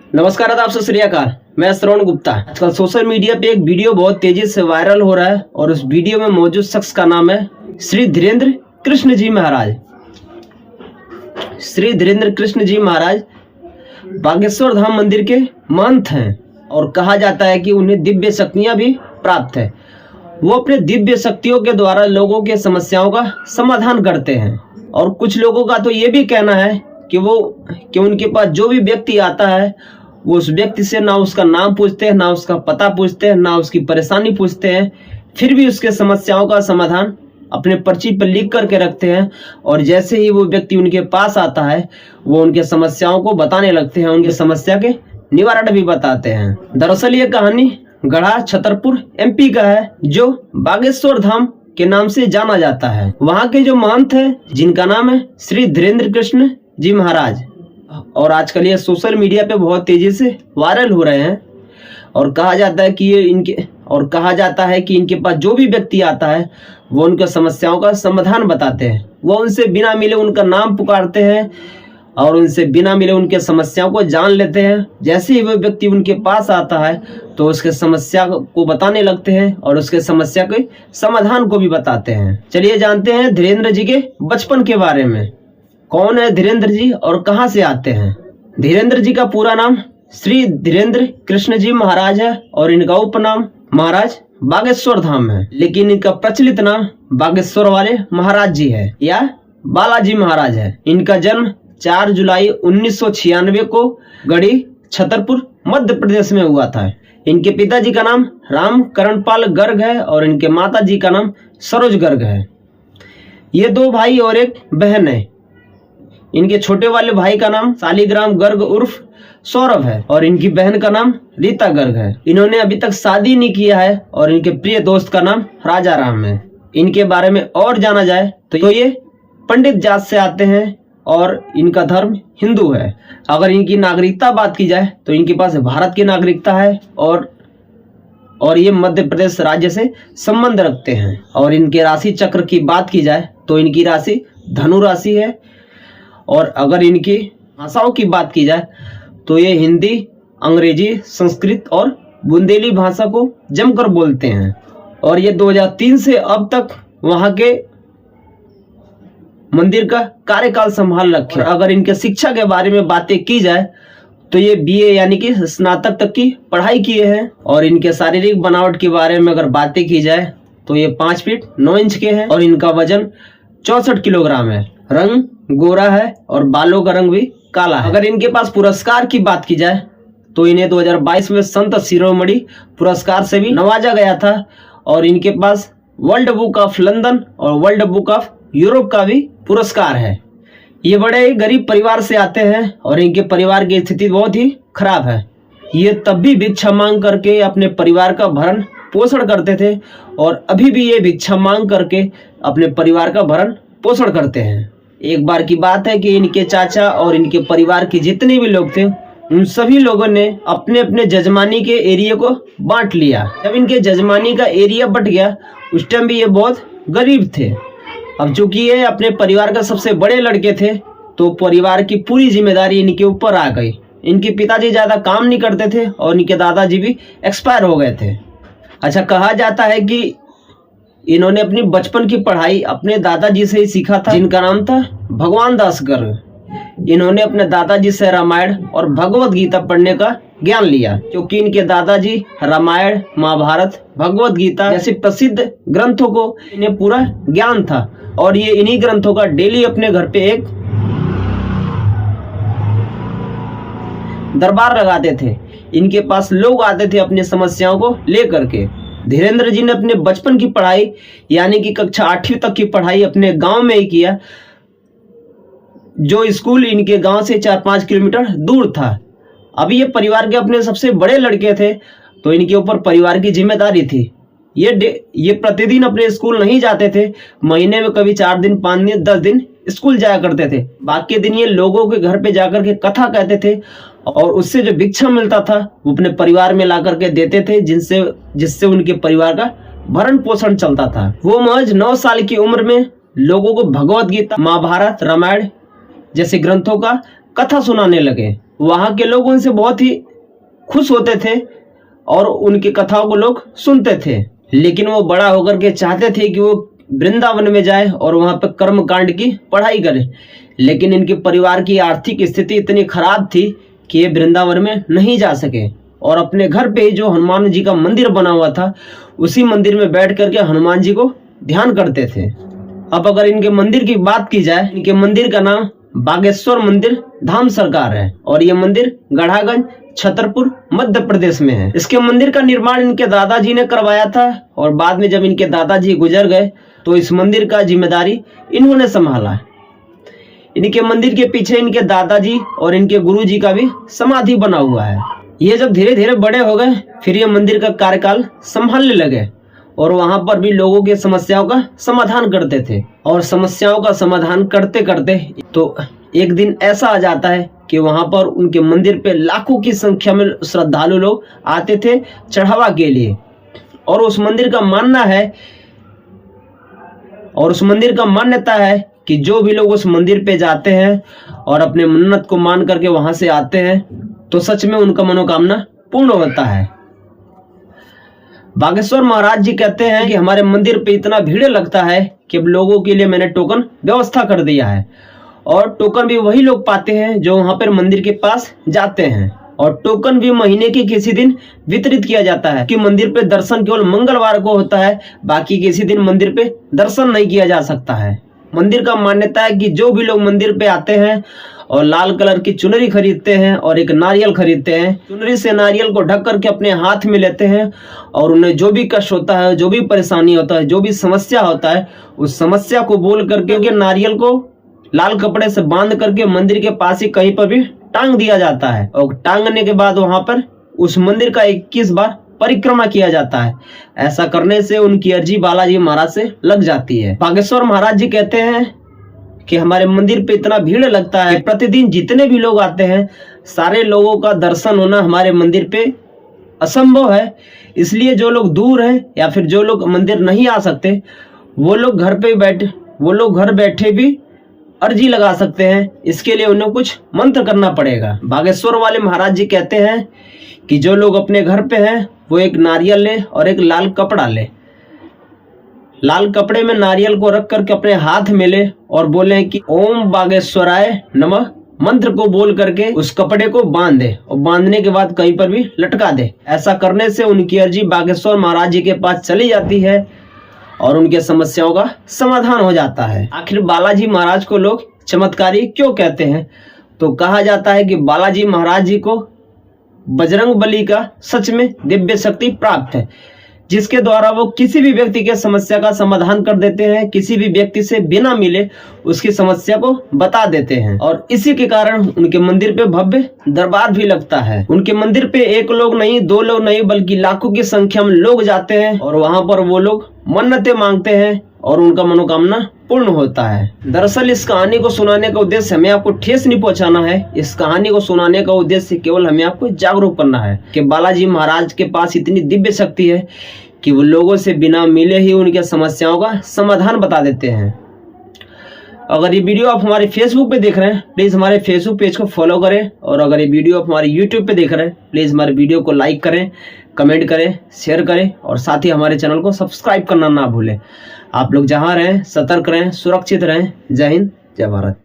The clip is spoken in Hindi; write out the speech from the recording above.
नमस्कार, आदाब, सत श्री अकाल। मैं श्रवण गुप्ता। आजकल सोशल मीडिया पे एक वीडियो बहुत तेजी से वायरल हो रहा है और उस वीडियो में मौजूद शख्स का नाम है श्री धीरेन्द्र कृष्ण जी महाराज। श्री धीरेन्द्र कृष्ण जी महाराज बागेश्वर धाम मंदिर के महंत हैं और कहा जाता है कि उन्हें दिव्य शक्तियां भी प्राप्त है। वो अपने दिव्य शक्तियों के द्वारा लोगों के समस्याओं का समाधान करते हैं और कुछ लोगों का तो ये भी कहना है कि उनके पास जो भी व्यक्ति आता है वो उस व्यक्ति से ना उसका नाम पूछते हैं, ना उसका पता पूछते हैं, ना उसकी परेशानी पूछते हैं, फिर भी उसके समस्याओं का समाधान अपने पर्ची पर लिख करके रखते हैं और जैसे ही वो व्यक्ति उनके पास आता है वो उनके समस्याओं को बताने लगते हैं, उनकी समस्या के निवारण भी बताते हैं। दरअसल ये कहानी गढ़ा छतरपुर एमपी का है जो बागेश्वर धाम के नाम से जाना जाता है। वहाँ के जो महंत है जिनका नाम है श्री धीरेन्द्र कृष्ण जी महाराज, और आजकल ये सोशल मीडिया पे बहुत तेजी से वायरल हो रहे हैं और कहा जाता है कि इनके पास जो भी व्यक्ति आता है वो उनके समस्याओं का समाधान बताते हैं। वो उनसे बिना मिले उनका नाम पुकारते हैं और उनसे बिना मिले उनके समस्याओं को जान लेते हैं। जैसे ही वो व्यक्ति उनके पास आता है तो उसके समस्या को बताने लगते हैं और उसके समस्या के समाधान को भी बताते हैं। चलिए जानते हैं धीरेन्द्र जी के बचपन के बारे में। कौन है धीरेन्द्र जी और कहां से आते हैं? धीरेन्द्र जी का पूरा नाम श्री धीरेन्द्र कृष्ण जी महाराज है और इनका उपनाम महाराज बागेश्वर धाम है, लेकिन इनका प्रचलित नाम बागेश्वर वाले महाराज जी है या बालाजी महाराज है। इनका जन्म 4 जुलाई 1996 को गढ़ी छतरपुर मध्य प्रदेश में हुआ था। इनके पिताजी का नाम राम करणपाल गर्ग है और इनके माता जी का नाम सरोज गर्ग है। ये 2 भाई और एक बहन है। इनके छोटे वाले भाई का नाम शालिग्राम गर्ग उर्फ सौरभ है और इनकी बहन का नाम रीता गर्ग है। इन्होंने अभी तक शादी नहीं किया है और इनके प्रिय दोस्त का नाम राजा राम है। इनके बारे में और जाना जाए तो ये पंडित जात से आते हैं और इनका धर्म हिंदू है। अगर इनकी नागरिकता बात की जाए तो इनके पास भारत की नागरिकता है और ये मध्य प्रदेश राज्य से संबंध रखते हैं। और इनके राशि चक्र की बात की जाए तो इनकी राशि धनु राशि है और अगर इनकी भाषाओं की बात की जाए तो ये हिंदी, अंग्रेजी, संस्कृत और बुंदेली भाषा को जमकर बोलते हैं और ये 2003 से अब तक वहां के मंदिर का कार्यकाल संभाल रखे। अगर इनके शिक्षा के बारे में बातें की जाए तो ये बीए यानी कि स्नातक तक की पढ़ाई किए हैं और इनके शारीरिक बनावट के बारे में अगर बातें की जाए तो ये 5 फीट 9 इंच के हैं और इनका वजन 64 किलोग्राम है। रंग गोरा है और बालों का रंग भी काला है। अगर इनके पास पुरस्कार की बात की जाए तो इन्हें 2022 में संत शिरोमणि पुरस्कार से भी नवाजा गया था और इनके पास वर्ल्ड बुक ऑफ लंदन और वर्ल्ड बुक ऑफ यूरोप का भी पुरस्कार है। ये बड़े ही गरीब परिवार से आते हैं और इनके परिवार की स्थिति बहुत ही खराब है। ये तब भी भिक्षा मांग करके अपने परिवार का भरण पोषण करते थे और अभी भी ये भिक्षा मांग करके अपने परिवार का भरण पोषण करते हैं। एक बार की बात है कि इनके चाचा और इनके परिवार के जितने भी लोग थे उन सभी लोगों ने अपने अपने जजमानी के एरिया को बांट लिया। जब इनके जजमानी का एरिया बट गया उस टाइम भी ये बहुत गरीब थे। अब चूंकि ये अपने परिवार का सबसे बड़े लड़के थे तो परिवार की पूरी जिम्मेदारी इनके ऊपर आ गई। इनके पिताजी ज्यादा काम नहीं करते थे और इनके दादाजी भी एक्सपायर हो गए थे। अच्छा, कहा जाता है कि इन्होंने अपनी बचपन की पढ़ाई अपने दादाजी से ही सीखा था जिनका नाम था भगवान दास गर्ग। इन्होंने अपने दादाजी से रामायण और भगवत गीता पढ़ने का ज्ञान लिया क्योंकि इनके दादाजी रामायण, महाभारत, भगवत गीता जैसे प्रसिद्ध ग्रंथों को इन्हें पूरा ज्ञान था और ये इन्हीं ग्रंथों का डेली अपने घर पे एक दरबार लगाते थे। इनके पास लोग आते थे अपनी समस्याओं को लेकर के। धीरेन्द्र जी ने अपने बचपन की पढ़ाई यानी कि कक्षा 8वीं तक की पढ़ाई अपने गांव में ही किया, जो स्कूल इनके गांव से 4-5 किलोमीटर दूर था। अभी ये परिवार के अपने सबसे बड़े लड़के थे तो इनके ऊपर परिवार की जिम्मेदारी थी। ये प्रतिदिन अपने स्कूल नहीं जाते थे, महीने में कभी 4 दिन, 5 दिन, 10 दिन स्कूल जाया करते थे। बाकी दिन ये लोगों के घर पे जाकर के कथा कहते थे और उससे जो भिक्षा मिलता था वो अपने परिवार में ला करके देते थे जिससे उनके परिवार का भरण पोषण चलता था। वो महज 9 साल की उम्र में लोगों को भगवत गीता, महाभारत, रामायण जैसे ग्रंथों का कथा सुनाने लगे वहाँ के लोग उनसे बहुत ही खुश होते थे और उनकी कथाओं को लोग सुनते थे। लेकिन वो बड़ा होकर के चाहते थे कि वो वृंदावन में जाए और वहाँ पर कर्म कांड की पढ़ाई करे, लेकिन इनके परिवार की आर्थिक स्थिति इतनी खराब थी कि ये वृंदावन में नहीं जा सके और अपने घर पे ही जो हनुमान जी का मंदिर बना हुआ था उसी मंदिर में बैठ करके हनुमान जी को ध्यान करते थे। अब अगर इनके मंदिर की बात की जाए, इनके मंदिर का नाम बागेश्वर मंदिर धाम सरकार है और ये मंदिर गढ़ागंज छतरपुर मध्य प्रदेश में है। इसके मंदिर का निर्माण इनके दादाजी ने करवाया था और बाद में जब इनके दादाजी गुजर गए तो इस मंदिर का जिम्मेदारी इन्होंने संभाला। इनके मंदिर के पीछे इनके दादाजी और इनके गुरुजी का भी समाधि बना हुआ है। ये जब धीरे धीरे बड़े हो गए फिर ये मंदिर का कार्यकाल संभालने लगे और वहां पर भी लोगों की समस्याओं का समाधान करते थे। और समस्याओं का समाधान करते करते तो एक दिन ऐसा आ जाता है कि वहां पर उनके मंदिर पे लाखों की संख्या में श्रद्धालु लोग आते थे चढ़ावा के लिए। और उस मंदिर का मानना है और उस मंदिर का मान्यता है कि जो भी लोग उस मंदिर पे जाते हैं और अपने मन्नत को मान करके वहां से आते हैं तो सच में उनका मनोकामना पूर्ण होता है। बागेश्वर महाराज जी कहते हैं कि हमारे मंदिर पे इतना भीड़ लगता है कि अब लोगों के लिए मैंने टोकन व्यवस्था कर दिया है और टोकन भी वही लोग पाते हैं जो वहां पर मंदिर के पास जाते हैं। और टोकन भी महीने के किसी दिन वितरित किया जाता है कि मंदिर पे दर्शन केवल मंगलवार को होता है, बाकी किसी दिन मंदिर पे दर्शन नहीं किया जा सकता है। मंदिर का मान्यता है कि जो भी लोग मंदिर पे आते हैं और लाल कलर की चुनरी खरीदते हैं और एक नारियल खरीदते हैं, चुनरी से नारियल को ढक करके अपने हाथ में लेते हैं और उन्हें जो भी कष्ट होता है, जो भी परेशानी होता है, जो भी समस्या होता है, उस समस्या को बोल करके नारियल को लाल कपड़े से बांध करके मंदिर के पास ही कहीं पर भी टांग दिया जाता है और टांगने के बाद वहां पर उस मंदिर का 21 बार परिक्रमा किया जाता है। ऐसा करने से उनकी अर्जी बालाजी महाराज से लग जाती है। बागेश्वर महाराज जी कहते हैं कि हमारे मंदिर पे इतना भीड़ लगता है, प्रतिदिन जितने भी लोग आते हैं सारे लोगों का दर्शन होना हमारे मंदिर पे असंभव है। इसलिए जो लोग दूर हैं या फिर जो लोग मंदिर नहीं आ सकते वो लोग घर बैठे भी अर्जी लगा सकते हैं। इसके लिए उन्हें कुछ मंत्र करना पड़ेगा। बागेश्वर वाले महाराज जी कहते हैं कि जो लोग अपने घर पे हैं वो एक नारियल ले और एक लाल कपड़ा ले, लाल कपड़े में नारियल को रख करके अपने हाथ में ले और बोले कि ओम बागेश्वराय नमः मंत्र को बोल करके उस कपड़े को बांध दे और बांधने के बाद कहीं पर भी लटका दे। ऐसा करने से उनकी अर्जी बागेश्वर महाराज जी के पास चली जाती है और उनके समस्याओं का समाधान हो जाता है। आखिर बालाजी महाराज को लोग चमत्कारी क्यों कहते हैं? तो कहा जाता है कि बालाजी महाराज जी को बजरंग बली का सच में दिव्य शक्ति प्राप्त है, जिसके द्वारा वो किसी भी व्यक्ति के समस्या का समाधान कर देते हैं, किसी भी व्यक्ति से बिना मिले उसकी समस्या को बता देते हैं। और इसी के कारण उनके मंदिर पे भव्य दरबार भी लगता है। उनके मंदिर पे एक लोग नहीं, दो लोग नहीं, बल्कि लाखों की संख्या में लोग जाते हैं और वहां पर वो लोग मन्नतें मांगते हैं और उनका मनोकामना पूर्ण होता है। दरअसल इस कहानी को सुनाने का उद्देश्य हमें आपको ठेस नहीं पहुंचाना है। इस कहानी को सुनाने का उद्देश्य केवल हमें आपको जागरूक करना है कि बालाजी महाराज के पास इतनी दिव्य शक्ति है कि वो लोगों से बिना मिले ही उनके समस्याओं का समाधान बता देते हैं। अगर ये वीडियो आप हमारे फेसबुक पे देख रहे हैं प्लीज़ हमारे फेसबुक पेज को फॉलो करें और अगर ये वीडियो आप हमारे यूट्यूब पे देख रहे हैं प्लीज़ हमारे वीडियो को लाइक करें, कमेंट करें, शेयर करें और साथ ही हमारे चैनल को सब्सक्राइब करना ना भूलें। आप लोग जहाँ रहें सतर्क रहें, सुरक्षित रहें। जय हिंद, जय भारत।